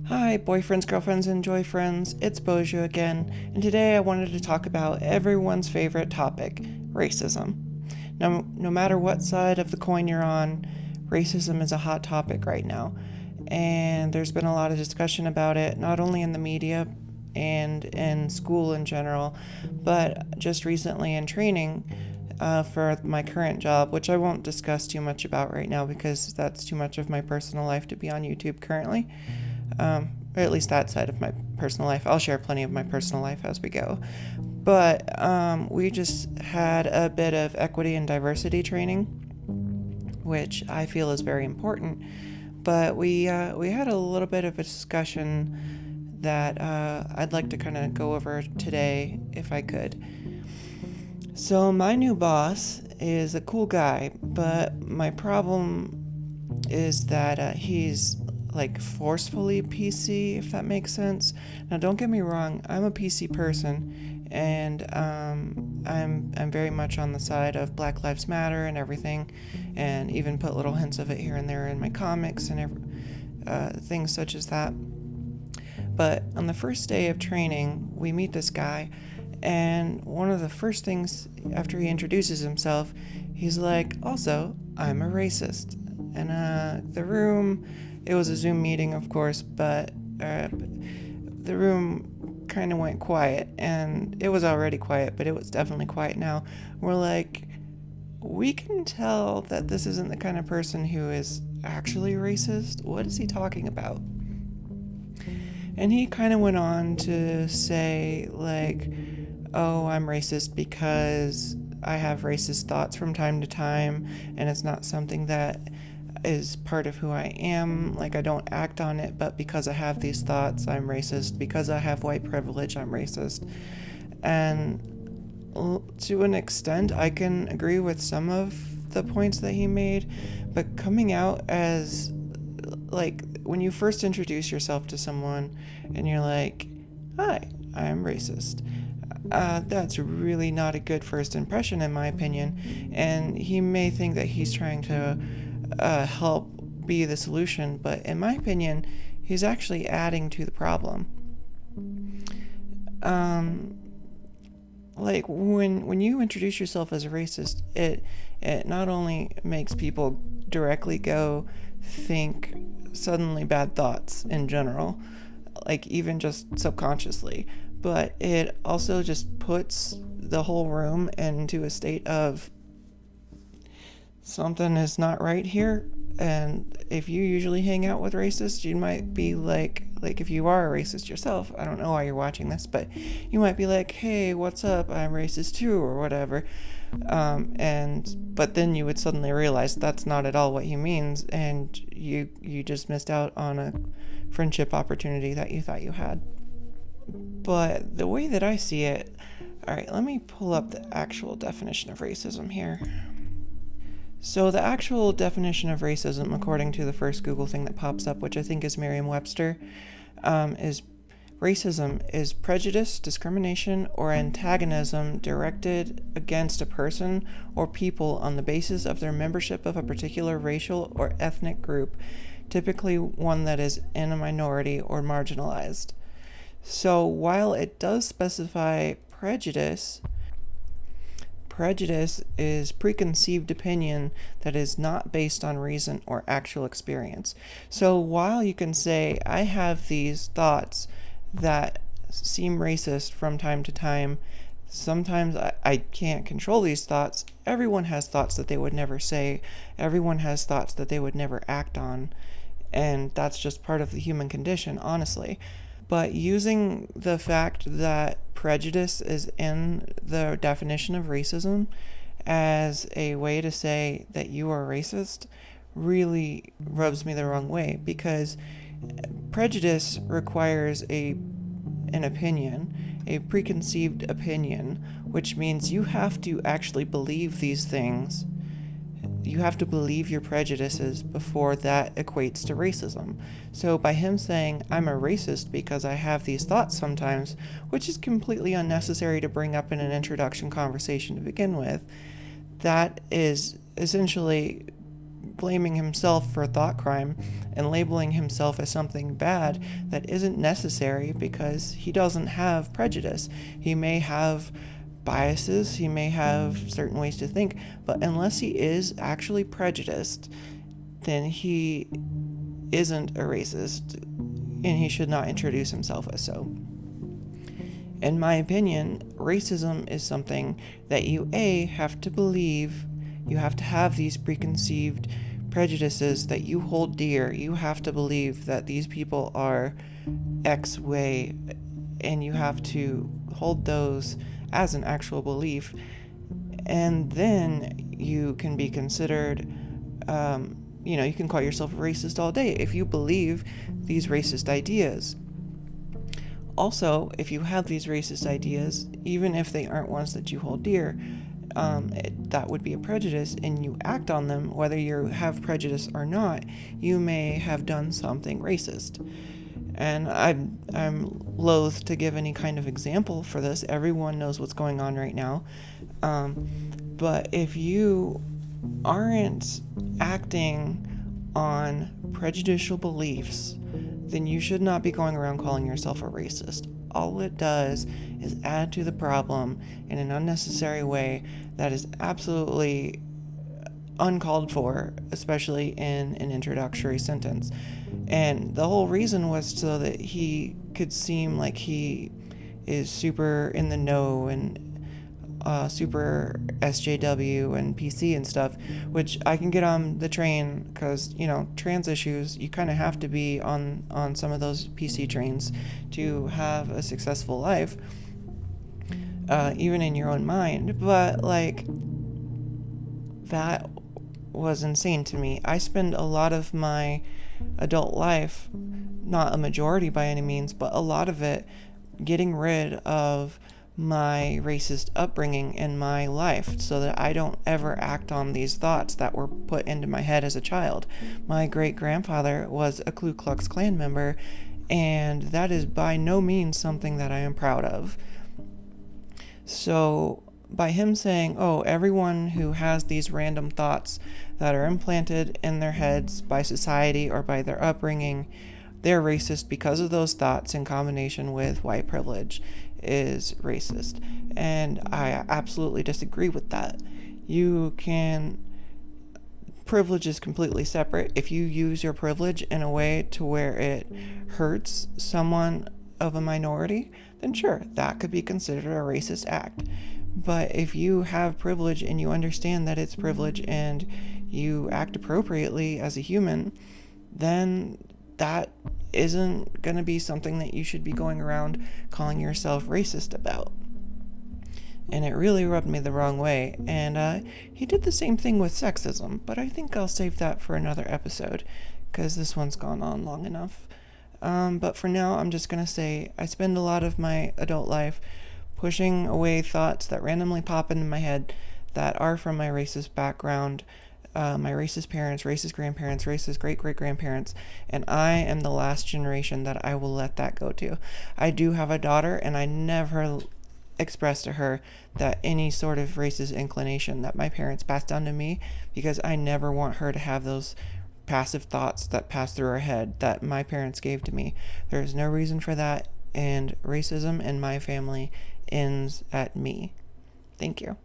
Hi, boyfriends, girlfriends, and joy friends. It's Bojou again, and today I wanted to talk about everyone's favorite topic, racism. No matter what side of the coin you're on, racism is a hot topic right now, and there's been a lot of discussion about it, not only in the media and in school in general, but just recently in training for my current job, which I won't discuss too much about right now because that's too much of my personal life to be on YouTube currently. Or at least that side of my personal life. I'll share plenty of my personal life as we go. But we just had a bit of equity and diversity training, which I feel is very important. But we had a little bit of a discussion that I'd like to kind of go over today, if I could. So my new boss is a cool guy, but my problem is that he's like forcefully PC, if that makes sense. Now, don't get me wrong, I'm a PC person, and I'm very much on the side of Black Lives Matter and everything, and even put little hints of it here and there in my comics and things such as that. But on the first day of training, we meet this guy, and one of the first things after he introduces himself, he's like, also, I'm a racist. And the room, it was a Zoom meeting, of course, but the room kind of went quiet, and it was already quiet, but it was definitely quiet now. We're like, we can tell that this isn't the kind of person who is actually racist. What is he talking about? And he kind of went on to say, like, oh, I'm racist because I have racist thoughts from time to time, and it's not something that is part of who I am. Like, I don't act on it, but because I have these thoughts, I'm racist. Because I have white privilege, I'm racist. And to an extent, I can agree with some of the points that he made, but coming out as, like, when you first introduce yourself to someone and you're like, hi, I'm racist, that's really not a good first impression, in my opinion. And he may think that he's trying to help be the solution, but in my opinion, he's actually adding to the problem. Like, when you introduce yourself as a racist, it not only makes people directly go think suddenly bad thoughts in general, like even just subconsciously, but it also just puts the whole room into a state of something is not right here. And if you usually hang out with racists, you might be like if you are a racist yourself, I don't know why you're watching this, but you might be like, hey, what's up, I'm racist too, or whatever. But then you would suddenly realize that's not at all what he means, and you just missed out on a friendship opportunity that you thought you had. But the way that I see it, all right, let me pull up the actual definition of racism here. So the actual definition of racism, according to the first Google thing that pops up, which I think is Merriam-Webster, is racism is prejudice, discrimination, or antagonism directed against a person or people on the basis of their membership of a particular racial or ethnic group, typically one that is in a minority or marginalized. So while it does specify prejudice is preconceived opinion that is not based on reason or actual experience. So while you can say, I have these thoughts that seem racist from time to time, sometimes I can't control these thoughts. Everyone has thoughts that they would never say. Everyone has thoughts that they would never act on. And that's just part of the human condition, honestly. But using the fact that prejudice is in the definition of racism as a way to say that you are racist really rubs me the wrong way, because prejudice requires an opinion, a preconceived opinion, which means you have to actually believe these things. You have to believe your prejudices before that equates to racism. So by him saying, I'm a racist because I have these thoughts sometimes, which is completely unnecessary to bring up in an introduction conversation to begin with, that is essentially blaming himself for a thought crime and labeling himself as something bad that isn't necessary because he doesn't have prejudice. He may have biases, he may have certain ways to think, but unless he is actually prejudiced, then he isn't a racist, and he should not introduce himself as so. In my opinion, racism is something that you have to believe. You have to have these preconceived prejudices that you hold dear. You have to believe that these people are X way, and you have to hold those as an actual belief. And then you can be considered, you can call yourself a racist all day if you believe these racist ideas. Also, if you have these racist ideas, even if they aren't ones that you hold dear, that would be a prejudice, and you act on them, whether you have prejudice or not, you may have done something racist. And I'm loath to give any kind of example for this. Everyone knows what's going on right now. But if you aren't acting on prejudicial beliefs, then you should not be going around calling yourself a racist. All it does is add to the problem in an unnecessary way that is absolutely uncalled for, especially in an introductory sentence. And the whole reason was so that he could seem like he is super in the know and super SJW and PC and stuff, which I can get on the train because, trans issues, you kind of have to be on some of those PC trains to have a successful life, even in your own mind. But, that was insane to me. I spend a lot of my adult life, not a majority by any means, but a lot of it, getting rid of my racist upbringing in my life so that I don't ever act on these thoughts that were put into my head as a child. My great-grandfather was a Ku Klux Klan member, and that is by no means something that I am proud of. So by him saying, everyone who has these random thoughts that are implanted in their heads by society or by their upbringing, they're racist because of those thoughts in combination with white privilege is racist. And I absolutely disagree with that. Privilege is completely separate. If you use your privilege in a way to where it hurts someone of a minority, then sure, that could be considered a racist act. But if you have privilege and you understand that it's privilege and you act appropriately as a human, then that isn't going to be something that you should be going around calling yourself racist about. And it really rubbed me the wrong way. And he did the same thing with sexism, but I think I'll save that for another episode because this one's gone on long enough. But for now, I'm just going to say I spend a lot of my adult life pushing away thoughts that randomly pop into my head that are from my racist background, my racist parents, racist grandparents, racist great-great-grandparents, and I am the last generation that I will let that go to. I do have a daughter, and I never expressed to her that any sort of racist inclination that my parents passed down to me, because I never want her to have those passive thoughts that pass through her head that my parents gave to me. There's no reason for that, and racism in my family ends at me. Thank you.